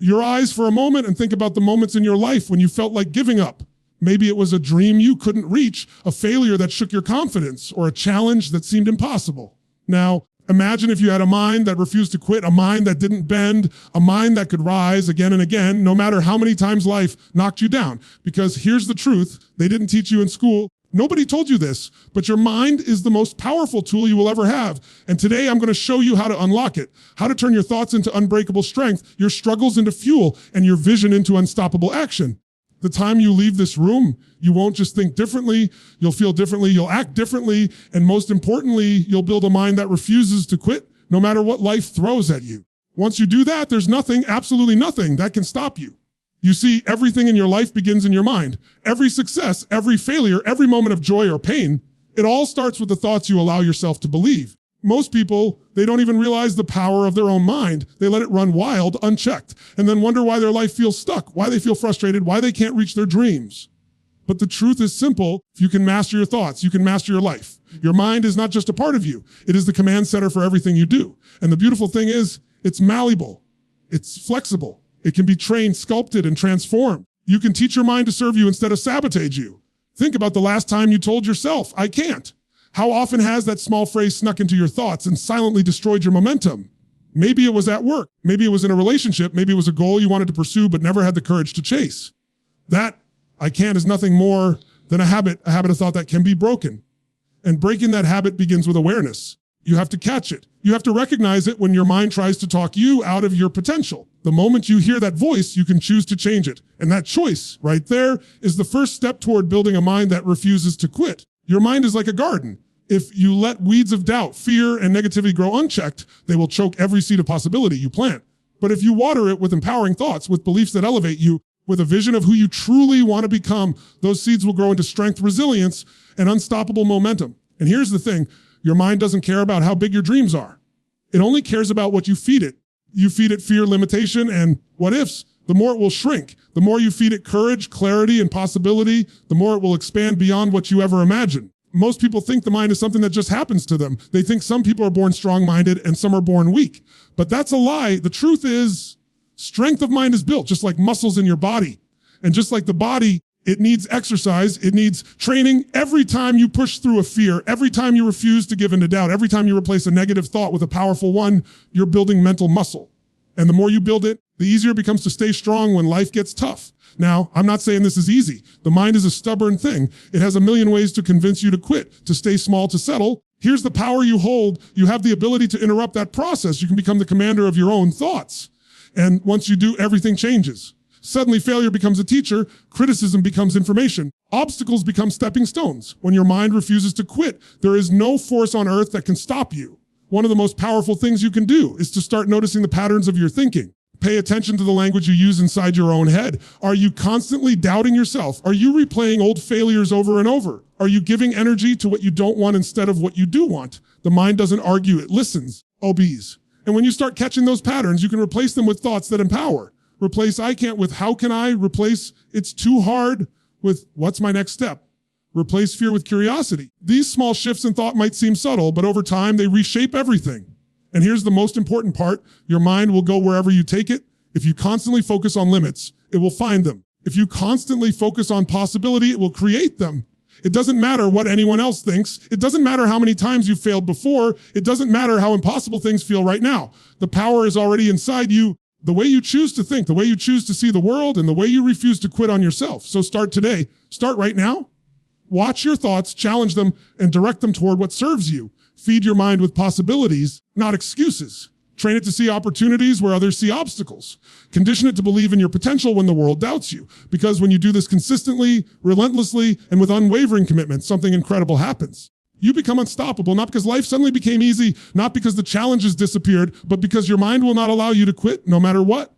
your eyes for a moment and think about the moments in your life when you felt like giving up. Maybe it was a dream you couldn't reach, a failure that shook your confidence, or a challenge that seemed impossible. Now, imagine if you had a mind that refused to quit, a mind that didn't bend, a mind that could rise again and again, no matter how many times life knocked you down. Because here's the truth, they didn't teach you in school. Nobody told you this, but your mind is the most powerful tool you will ever have. And today I'm going to show you how to unlock it, how to turn your thoughts into unbreakable strength, your struggles into fuel, and your vision into unstoppable action. The time you leave this room, you won't just think differently, you'll feel differently, you'll act differently, and most importantly, you'll build a mind that refuses to quit no matter what life throws at you. Once you do that, there's nothing, absolutely nothing, that can stop you. You see, everything in your life begins in your mind. Every success, every failure, every moment of joy or pain, it all starts with the thoughts you allow yourself to believe. Most people, they don't even realize the power of their own mind. They let it run wild, unchecked, and then wonder why their life feels stuck, why they feel frustrated, why they can't reach their dreams. But the truth is simple. If you can master your thoughts, you can master your life. Your mind is not just a part of you. It is the command center for everything you do. And the beautiful thing is, it's malleable. It's flexible. It can be trained, sculpted, and transformed. You can teach your mind to serve you instead of sabotage you. Think about the last time you told yourself, I can't. How often has that small phrase snuck into your thoughts and silently destroyed your momentum? Maybe it was at work. Maybe it was in a relationship. Maybe it was a goal you wanted to pursue but never had the courage to chase. That, I can't, is nothing more than a habit of thought that can be broken. And breaking that habit begins with awareness. You have to catch it. You have to recognize it when your mind tries to talk you out of your potential. The moment you hear that voice, you can choose to change it. And that choice right there is the first step toward building a mind that refuses to quit. Your mind is like a garden. If you let weeds of doubt, fear, and negativity grow unchecked, they will choke every seed of possibility you plant. But if you water it with empowering thoughts, with beliefs that elevate you, with a vision of who you truly want to become, those seeds will grow into strength, resilience, and unstoppable momentum. And here's the thing, your mind doesn't care about how big your dreams are. It only cares about what you feed it. You feed it fear, limitation, and what ifs, the more it will shrink. The more you feed it courage, clarity, and possibility, the more it will expand beyond what you ever imagined. Most people think the mind is something that just happens to them. They think some people are born strong-minded and some are born weak. But that's a lie. The truth is, strength of mind is built just like muscles in your body. And just like the body, it needs exercise, it needs training. Every time you push through a fear, every time you refuse to give in to doubt, every time you replace a negative thought with a powerful one, you're building mental muscle. And the more you build it, the easier it becomes to stay strong when life gets tough. Now, I'm not saying this is easy. The mind is a stubborn thing. It has a million ways to convince you to quit, to stay small, to settle. Here's the power you hold. You have the ability to interrupt that process. You can become the commander of your own thoughts. And once you do, everything changes. Suddenly failure becomes a teacher, criticism becomes information, obstacles become stepping stones. When your mind refuses to quit, there is no force on earth that can stop you. One of the most powerful things you can do is to start noticing the patterns of your thinking. Pay attention to the language you use inside your own head. Are you constantly doubting yourself? Are you replaying old failures over and over? Are you giving energy to what you don't want instead of what you do want? The mind doesn't argue, it listens, obeys. And when you start catching those patterns, you can replace them with thoughts that empower. Replace I can't with how can I? Replace it's too hard with what's my next step? Replace fear with curiosity. These small shifts in thought might seem subtle, but over time they reshape everything. And here's the most important part. Your mind will go wherever you take it. If you constantly focus on limits, it will find them. If you constantly focus on possibility, it will create them. It doesn't matter what anyone else thinks. It doesn't matter how many times you failed before. It doesn't matter how impossible things feel right now. The power is already inside you. The way you choose to think, the way you choose to see the world, and the way you refuse to quit on yourself. So start today. Start right now. Watch your thoughts, challenge them, and direct them toward what serves you. Feed your mind with possibilities, not excuses. Train it to see opportunities where others see obstacles. Condition it to believe in your potential when the world doubts you. Because when you do this consistently, relentlessly, and with unwavering commitment, something incredible happens. You become unstoppable, not because life suddenly became easy, not because the challenges disappeared, but because your mind will not allow you to quit no matter what.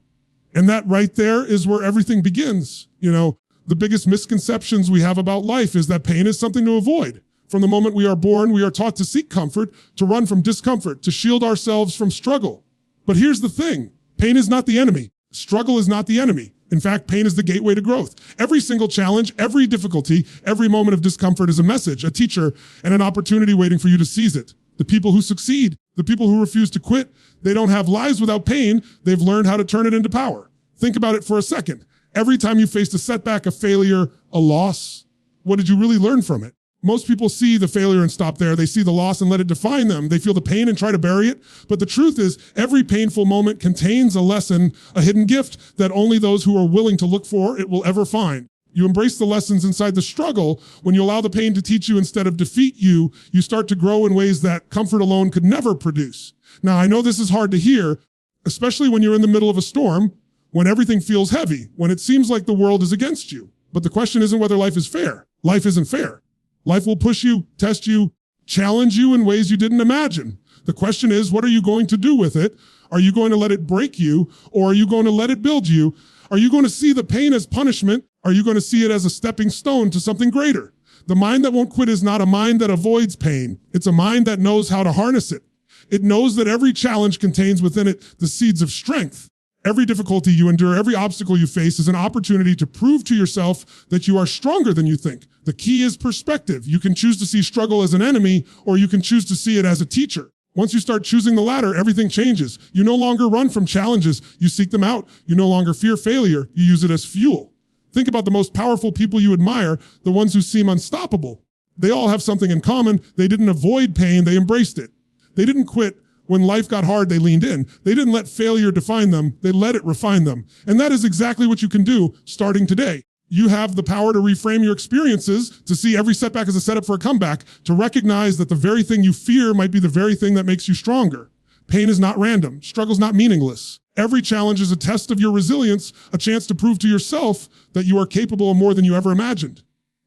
And that right there is where everything begins. You know, the biggest misconceptions we have about life is that pain is something to avoid. From the moment we are born, we are taught to seek comfort, to run from discomfort, to shield ourselves from struggle. But here's the thing, pain is not the enemy. Struggle is not the enemy. In fact, pain is the gateway to growth. Every single challenge, every difficulty, every moment of discomfort is a message, a teacher, and an opportunity waiting for you to seize it. The people who succeed, the people who refuse to quit, they don't have lives without pain. They've learned how to turn it into power. Think about it for a second. Every time you faced a setback, a failure, a loss, what did you really learn from it? Most people see the failure and stop there. They see the loss and let it define them. They feel the pain and try to bury it. But the truth is, every painful moment contains a lesson, a hidden gift that only those who are willing to look for it will ever find. You embrace the lessons inside the struggle. When you allow the pain to teach you instead of defeat you, you start to grow in ways that comfort alone could never produce. Now, I know this is hard to hear, especially when you're in the middle of a storm, when everything feels heavy, when it seems like the world is against you. But the question isn't whether life is fair. Life isn't fair. Life will push you, test you, challenge you in ways you didn't imagine. The question is, what are you going to do with it? Are you going to let it break you, or are you going to let it build you? Are you going to see the pain as punishment? Are you going to see it as a stepping stone to something greater? The mind that won't quit is not a mind that avoids pain. It's a mind that knows how to harness it. It knows that every challenge contains within it the seeds of strength. Every difficulty you endure, every obstacle you face is an opportunity to prove to yourself that you are stronger than you think. The key is perspective. You can choose to see struggle as an enemy, or you can choose to see it as a teacher. Once you start choosing the latter, everything changes. You no longer run from challenges. You seek them out. You no longer fear failure. You use it as fuel. Think about the most powerful people you admire, the ones who seem unstoppable. They all have something in common. They didn't avoid pain. They embraced it. They didn't quit. When life got hard, they leaned in. They didn't let failure define them. They let it refine them. And that is exactly what you can do starting today. You have the power to reframe your experiences, to see every setback as a setup for a comeback, to recognize that the very thing you fear might be the very thing that makes you stronger. Pain is not random. Struggle's not meaningless. Every challenge is a test of your resilience, a chance to prove to yourself that you are capable of more than you ever imagined.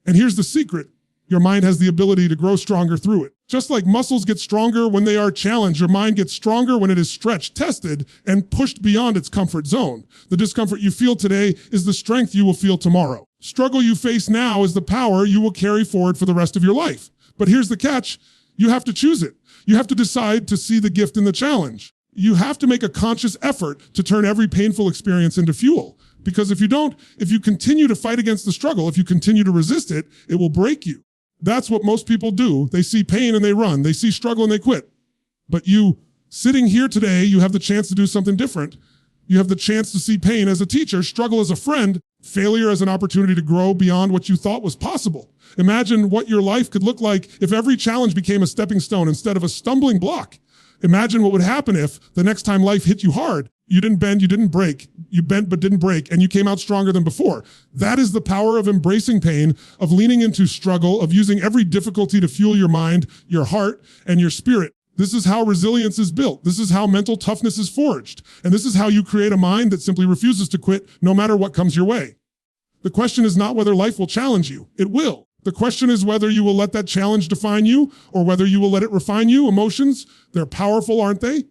And here's the secret. Your mind has the ability to grow stronger through it. Just like muscles get stronger when they are challenged, your mind gets stronger when it is stretched, tested, and pushed beyond its comfort zone. The discomfort you feel today is the strength you will feel tomorrow. Struggle you face now is the power you will carry forward for the rest of your life. But here's the catch. You have to choose it. You have to decide to see the gift in the challenge. You have to make a conscious effort to turn every painful experience into fuel. Because if you don't, if you continue to fight against the struggle, if you continue to resist it, it will break you. That's what most people do. They see pain and they run. They see struggle and they quit. But you, sitting here today, you have the chance to do something different. You have the chance to see pain as a teacher, struggle as a friend, failure as an opportunity to grow beyond what you thought was possible. Imagine what your life could look like if every challenge became a stepping stone instead of a stumbling block. Imagine what would happen if the next time life hit you hard, you didn't bend, you didn't break. You bent but didn't break, and you came out stronger than before. That is the power of embracing pain, of leaning into struggle, of using every difficulty to fuel your mind, your heart, and your spirit. This is how resilience is built. This is how mental toughness is forged. And this is how you create a mind that simply refuses to quit no matter what comes your way. The question is not whether life will challenge you. It will. The question is whether you will let that challenge define you or whether you will let it refine you. Emotions, they're powerful, aren't they?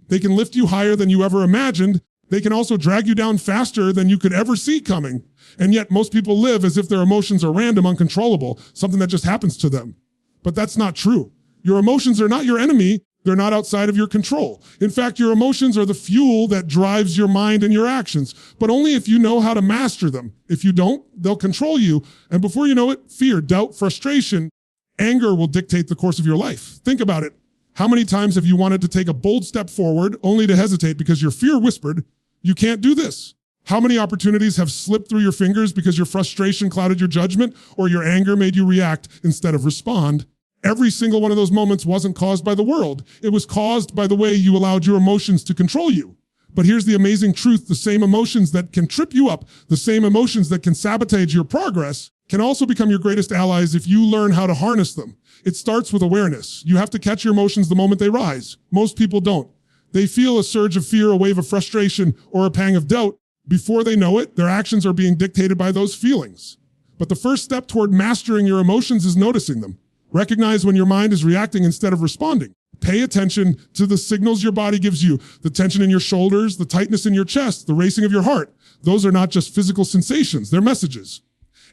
They can lift you higher than you ever imagined. They can also drag you down faster than you could ever see coming. And yet most people live as if their emotions are random, uncontrollable, something that just happens to them. But that's not true. Your emotions are not your enemy. They're not outside of your control. In fact, your emotions are the fuel that drives your mind and your actions, but only if you know how to master them. If you don't, they'll control you. And before you know it, fear, doubt, frustration, anger will dictate the course of your life. Think about it. How many times have you wanted to take a bold step forward only to hesitate because your fear whispered, you can't do this? How many opportunities have slipped through your fingers because your frustration clouded your judgment or your anger made you react instead of respond? Every single one of those moments wasn't caused by the world. It was caused by the way you allowed your emotions to control you. But here's the amazing truth. The same emotions that can trip you up, the same emotions that can sabotage your progress, can also become your greatest allies if you learn how to harness them. It starts with awareness. You have to catch your emotions the moment they rise. Most people don't. They feel a surge of fear, a wave of frustration, or a pang of doubt. Before they know it, their actions are being dictated by those feelings. But the first step toward mastering your emotions is noticing them. Recognize when your mind is reacting instead of responding. Pay attention to the signals your body gives you, the tension in your shoulders, the tightness in your chest, the racing of your heart. Those are not just physical sensations, they're messages.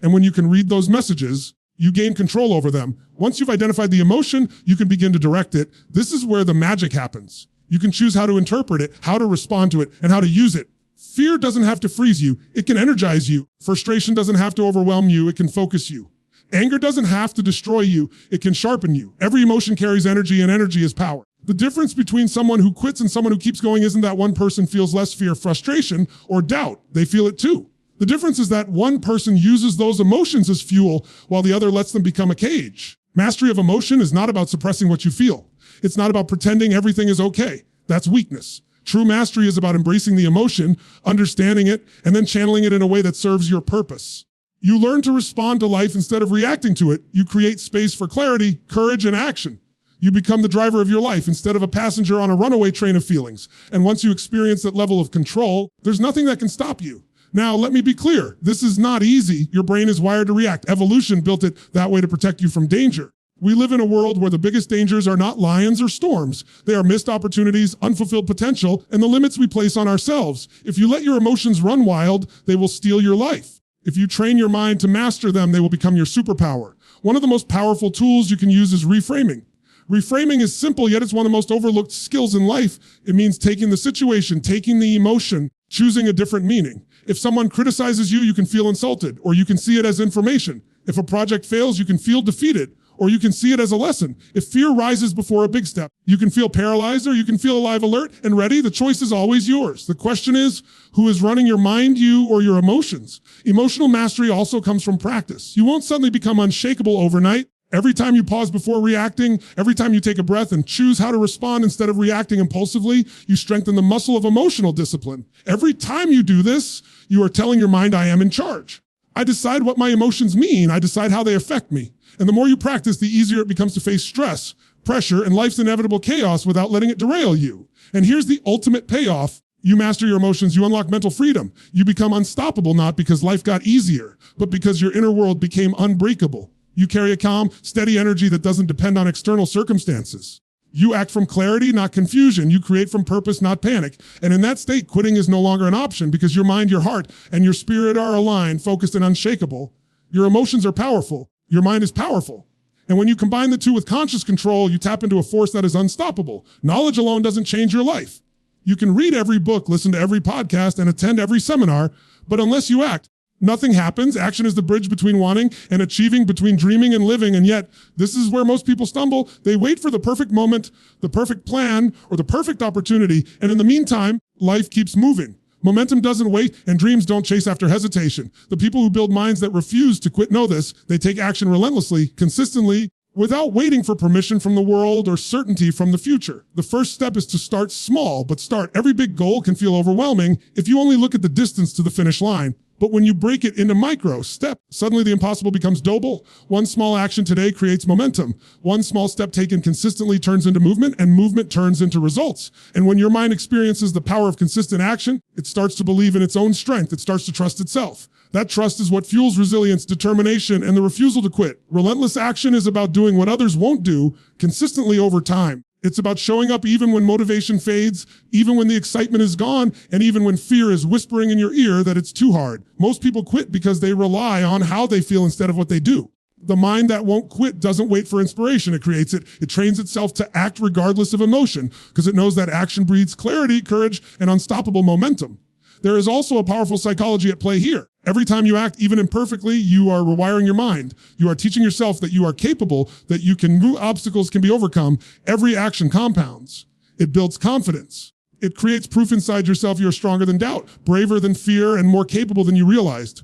And when you can read those messages, you gain control over them. Once you've identified the emotion, you can begin to direct it. This is where the magic happens. You can choose how to interpret it, how to respond to it, and how to use it. Fear doesn't have to freeze you. It can energize you. Frustration doesn't have to overwhelm you. It can focus you. Anger doesn't have to destroy you. It can sharpen you. Every emotion carries energy, and energy is power. The difference between someone who quits and someone who keeps going isn't that one person feels less fear, frustration, or doubt. They feel it too. The difference is that one person uses those emotions as fuel while the other lets them become a cage. Mastery of emotion is not about suppressing what you feel. It's not about pretending everything is okay. That's weakness. True mastery is about embracing the emotion, understanding it, and then channeling it in a way that serves your purpose. You learn to respond to life instead of reacting to it. You create space for clarity, courage, and action. You become the driver of your life instead of a passenger on a runaway train of feelings. And once you experience that level of control, there's nothing that can stop you. Now, let me be clear. This is not easy. Your brain is wired to react. Evolution built it that way to protect you from danger. We live in a world where the biggest dangers are not lions or storms. They are missed opportunities, unfulfilled potential, and the limits we place on ourselves. If you let your emotions run wild, they will steal your life. If you train your mind to master them, they will become your superpower. One of the most powerful tools you can use is reframing. Reframing is simple, yet it's one of the most overlooked skills in life. It means taking the situation, taking the emotion, choosing a different meaning. If someone criticizes you, you can feel insulted, or you can see it as information. If a project fails, you can feel defeated, or you can see it as a lesson. If fear rises before a big step, you can feel paralyzed, or you can feel alive, alert, and ready. The choice is always yours. The question is, who is running your mind, you or your emotions? Emotional mastery also comes from practice. You won't suddenly become unshakable overnight. Every time you pause before reacting, every time you take a breath and choose how to respond instead of reacting impulsively, you strengthen the muscle of emotional discipline. Every time you do this, you are telling your mind, I am in charge. I decide what my emotions mean. I decide how they affect me. And the more you practice, the easier it becomes to face stress, pressure, and life's inevitable chaos without letting it derail you. And here's the ultimate payoff. You master your emotions, you unlock mental freedom. You become unstoppable, not because life got easier, but because your inner world became unbreakable. You carry a calm, steady energy that doesn't depend on external circumstances. You act from clarity, not confusion. You create from purpose, not panic. And in that state, quitting is no longer an option because your mind, your heart, and your spirit are aligned, focused, and unshakable. Your emotions are powerful. Your mind is powerful. And when you combine the two with conscious control, you tap into a force that is unstoppable. Knowledge alone doesn't change your life. You can read every book, listen to every podcast, and attend every seminar, but unless you act, nothing happens. Action is the bridge between wanting and achieving, between dreaming and living. And yet, this is where most people stumble. They wait for the perfect moment, the perfect plan, or the perfect opportunity. And in the meantime, life keeps moving. Momentum doesn't wait, and dreams don't chase after hesitation. The people who build minds that refuse to quit know this. They take action relentlessly, consistently, without waiting for permission from the world or certainty from the future. The first step is to start small, but start. Every big goal can feel overwhelming if you only look at the distance to the finish line. But when you break it into micro steps, suddenly the impossible becomes doable. One small action today creates momentum. One small step taken consistently turns into movement, and movement turns into results. And when your mind experiences the power of consistent action, it starts to believe in its own strength. It starts to trust itself. That trust is what fuels resilience, determination, and the refusal to quit. Relentless action is about doing what others won't do consistently over time. It's about showing up even when motivation fades, even when the excitement is gone, and even when fear is whispering in your ear that it's too hard. Most people quit because they rely on how they feel instead of what they do. The mind that won't quit doesn't wait for inspiration. It creates it. It trains itself to act regardless of emotion because it knows that action breeds clarity, courage, and unstoppable momentum. There is also a powerful psychology at play here. Every time you act, even imperfectly, you are rewiring your mind. You are teaching yourself that you are capable, that you can move, obstacles can be overcome. Every action compounds. It builds confidence. It creates proof inside yourself you are stronger than doubt, braver than fear, and more capable than you realized.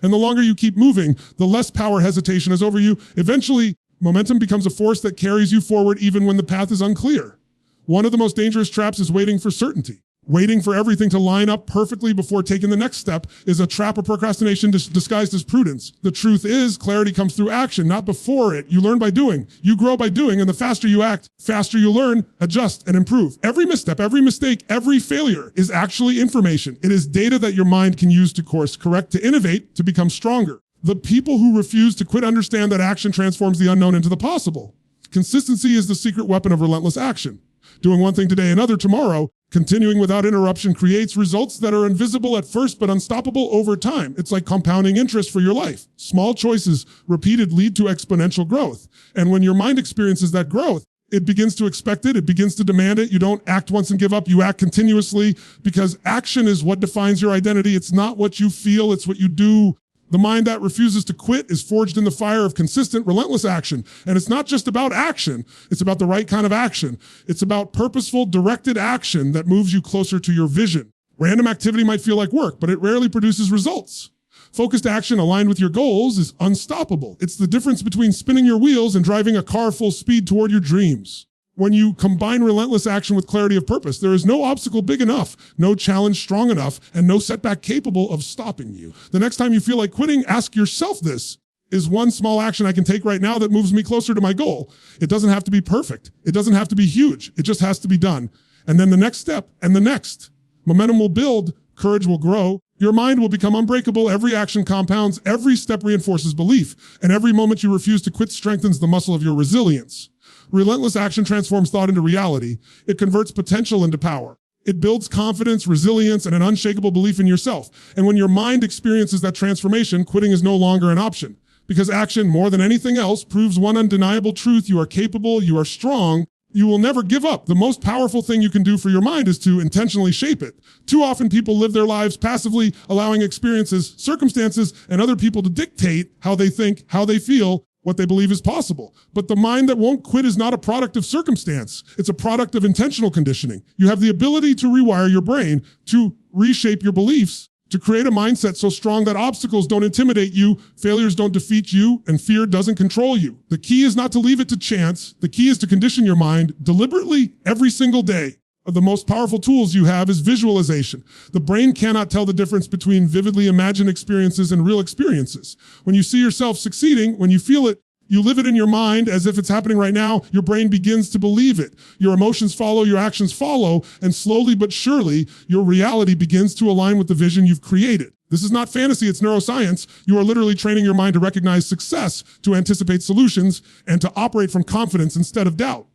And the longer you keep moving, the less power hesitation has over you. Eventually, momentum becomes a force that carries you forward even when the path is unclear. One of the most dangerous traps is waiting for certainty. Waiting for everything to line up perfectly before taking the next step is a trap of procrastination disguised as prudence. The truth is, clarity comes through action, not before it. You learn by doing. You grow by doing, and the faster you act, faster you learn, adjust, and improve. Every misstep, every mistake, every failure is actually information. It is data that your mind can use to course correct, to innovate, to become stronger. The people who refuse to quit understand that action transforms the unknown into the possible. Consistency is the secret weapon of relentless action. Doing one thing today, another tomorrow, continuing without interruption creates results that are invisible at first but unstoppable over time. It's like compounding interest for your life. Small choices repeated lead to exponential growth. And when your mind experiences that growth, it begins to expect it. It begins to demand it. You don't act once and give up. You act continuously because action is what defines your identity. It's not what you feel. It's what you do The mind that refuses to quit is forged in the fire of consistent, relentless action. And it's not just about action. It's about the right kind of action. It's about purposeful, directed action that moves you closer to your vision. Random activity might feel like work, but it rarely produces results. Focused action aligned with your goals is unstoppable. It's the difference between spinning your wheels and driving a car full speed toward your dreams. When you combine relentless action with clarity of purpose, there is no obstacle big enough, no challenge strong enough, and no setback capable of stopping you. The next time you feel like quitting, ask yourself this. Is one small action I can take right now that moves me closer to my goal? It doesn't have to be perfect. It doesn't have to be huge. It just has to be done. And then the next step and the next. Momentum will build, courage will grow. Your mind will become unbreakable. Every action compounds, every step reinforces belief, and every moment you refuse to quit strengthens the muscle of your resilience. Relentless action transforms thought into reality. It converts potential into power. It builds confidence, resilience, and an unshakable belief in yourself. And when your mind experiences that transformation, quitting is no longer an option. Because action, more than anything else, proves one undeniable truth: you are capable, you are strong, you will never give up. The most powerful thing you can do for your mind is to intentionally shape it. Too often people live their lives passively, allowing experiences, circumstances, and other people to dictate how they think, how they feel, what they believe is possible. But the mind that won't quit is not a product of circumstance. It's a product of intentional conditioning. You have the ability to rewire your brain, to reshape your beliefs, to create a mindset so strong that obstacles don't intimidate you, failures don't defeat you, and fear doesn't control you. The key is not to leave it to chance. The key is to condition your mind deliberately every single day. The most powerful tools you have is visualization. The brain cannot tell the difference between vividly imagined experiences and real experiences. When you see yourself succeeding, when you feel it, you live it in your mind as if it's happening right now, your brain begins to believe it. Your emotions follow, your actions follow, and slowly but surely, your reality begins to align with the vision you've created. This is not fantasy, it's neuroscience. You are literally training your mind to recognize success, to anticipate solutions, and to operate from confidence instead of doubt.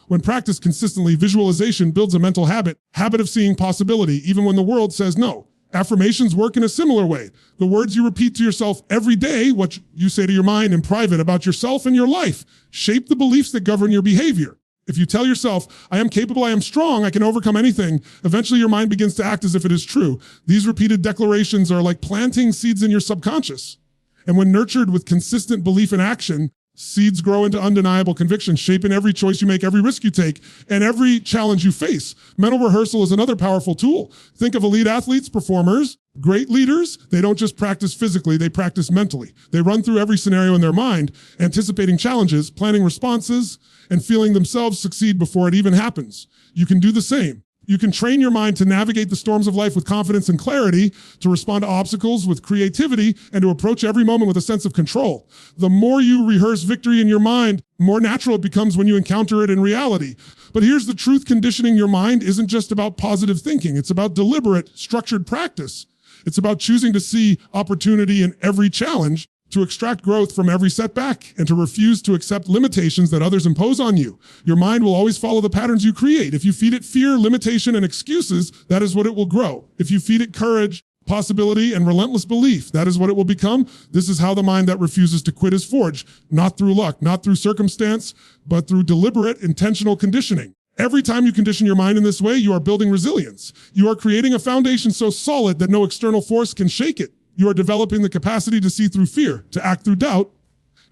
When practiced consistently, visualization builds a mental habit of seeing possibility, even when the world says no. Affirmations work in a similar way. The words you repeat to yourself every day, what you say to your mind in private about yourself and your life, shape the beliefs that govern your behavior. If you tell yourself, I am capable, I am strong, I can overcome anything, eventually your mind begins to act as if it is true. These repeated declarations are like planting seeds in your subconscious. And when nurtured with consistent belief and action, seeds grow into undeniable conviction, shaping every choice you make, every risk you take, and every challenge you face. Mental rehearsal is another powerful tool. Think of elite athletes, performers, great leaders. They don't just practice physically, they practice mentally. They run through every scenario in their mind, anticipating challenges, planning responses, and feeling themselves succeed before it even happens. You can do the same. You can train your mind to navigate the storms of life with confidence and clarity, to respond to obstacles with creativity, and to approach every moment with a sense of control. The more you rehearse victory in your mind, the more natural it becomes when you encounter it in reality. But here's the truth: conditioning your mind isn't just about positive thinking. It's about deliberate, structured practice. It's about choosing to see opportunity in every challenge, to extract growth from every setback, and to refuse to accept limitations that others impose on you. Your mind will always follow the patterns you create. If you feed it fear, limitation, and excuses, that is what it will grow. If you feed it courage, possibility, and relentless belief, that is what it will become. This is how the mind that refuses to quit is forged, not through luck, not through circumstance, but through deliberate, intentional conditioning. Every time you condition your mind in this way, you are building resilience. You are creating a foundation so solid that no external force can shake it. You are developing the capacity to see through fear, to act through doubt,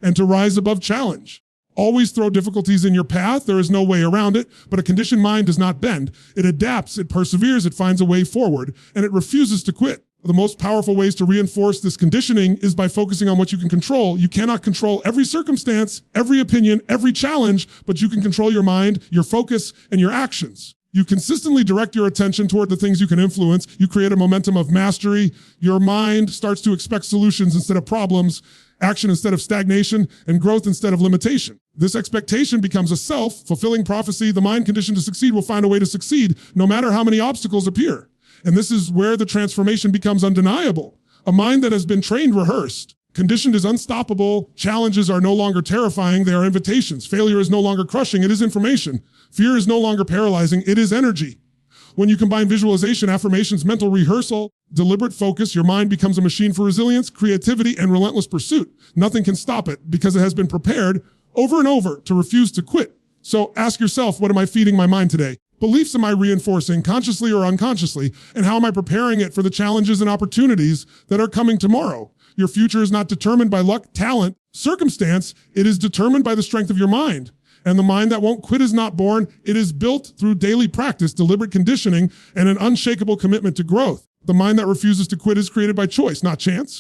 and to rise above challenge. Always throw difficulties in your path. There is no way around it, but a conditioned mind does not bend. It adapts, it perseveres, it finds a way forward, and it refuses to quit. The most powerful ways to reinforce this conditioning is by focusing on what you can control. You cannot control every circumstance, every opinion, every challenge, but you can control your mind, your focus, and your actions. You consistently direct your attention toward the things you can influence. You create a momentum of mastery. Your mind starts to expect solutions instead of problems, action instead of stagnation, and growth instead of limitation. This expectation becomes a self-fulfilling prophecy. The mind conditioned to succeed will find a way to succeed, no matter how many obstacles appear. And this is where the transformation becomes undeniable. A mind that has been trained, rehearsed, conditioned is unstoppable. Challenges are no longer terrifying. They are invitations. Failure is no longer crushing. It is information. Fear is no longer paralyzing. It is energy. When you combine visualization, affirmations, mental rehearsal, deliberate focus, your mind becomes a machine for resilience, creativity, and relentless pursuit. Nothing can stop it because it has been prepared over and over to refuse to quit. So ask yourself, what am I feeding my mind today? Beliefs am I reinforcing, consciously or unconsciously? And how am I preparing it for the challenges and opportunities that are coming tomorrow? Your future is not determined by luck, talent, circumstance. It is determined by the strength of your mind. And the mind that won't quit is not born. It is built through daily practice, deliberate conditioning, and an unshakable commitment to growth. The mind that refuses to quit is created by choice, not chance.